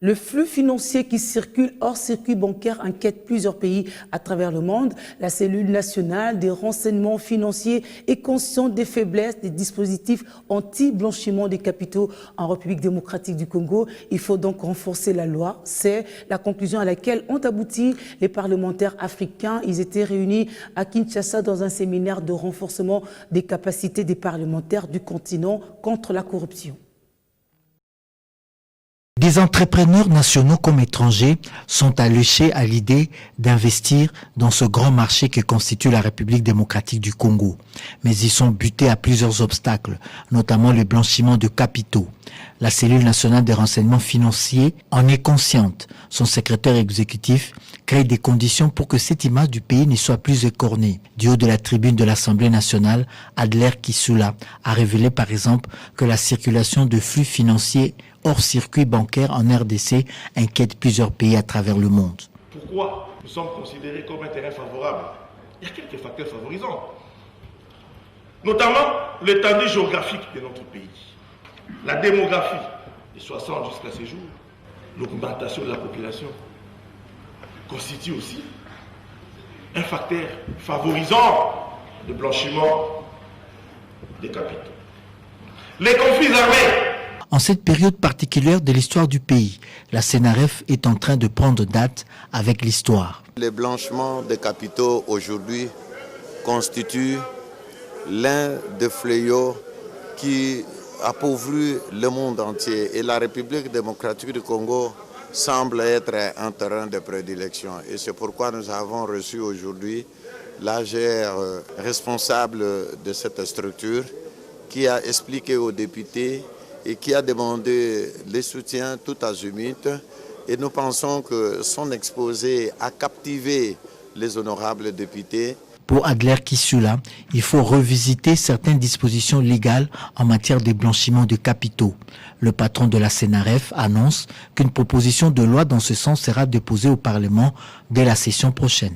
Le flux financier qui circule hors circuit bancaire inquiète plusieurs pays à travers le monde. La cellule nationale des renseignements financiers est consciente des faiblesses des dispositifs anti-blanchiment des capitaux en République démocratique du Congo. Il faut donc renforcer la loi. C'est la conclusion à laquelle ont abouti les parlementaires africains. Ils étaient réunis à Kinshasa dans un séminaire de renforcement des capacités des parlementaires du continent contre la corruption. Des entrepreneurs nationaux comme étrangers sont alléchés à l'idée d'investir dans ce grand marché que constitue la République démocratique du Congo. Mais ils sont butés à plusieurs obstacles, notamment le blanchiment de capitaux. La cellule nationale des renseignements financiers en est consciente. Son secrétaire exécutif crée des conditions pour que cette image du pays ne soit plus écornée. Du haut de la tribune de l'Assemblée nationale, Adler Kisula a révélé par exemple que la circulation de flux financiers hors circuit bancaire en RDC inquiète plusieurs pays à travers le monde. Pourquoi nous sommes considérés comme un terrain favorable? Il y a quelques facteurs favorisants, notamment l'étendue géographique de notre pays, la démographie de 60 jusqu'à ces jours, l'augmentation de la population constitue aussi un facteur favorisant le blanchiment des capitaux. Les conflits armés. En cette période particulière de l'histoire du pays, la CNRF est en train de prendre date avec l'histoire. Le blanchiment des capitaux aujourd'hui constitue l'un des fléaux qui appauvrit le monde entier et la République démocratique du Congo semble être un terrain de prédilection. Et c'est pourquoi nous avons reçu aujourd'hui l'AGR responsable de cette structure qui a expliqué aux députés et qui a demandé les soutiens tout azimut. Et nous pensons que son exposé a captivé les honorables députés. Pour Adler Kisula, il faut revisiter certaines dispositions légales en matière de blanchiment de capitaux. Le patron de la CNRF annonce qu'une proposition de loi dans ce sens sera déposée au Parlement dès la session prochaine.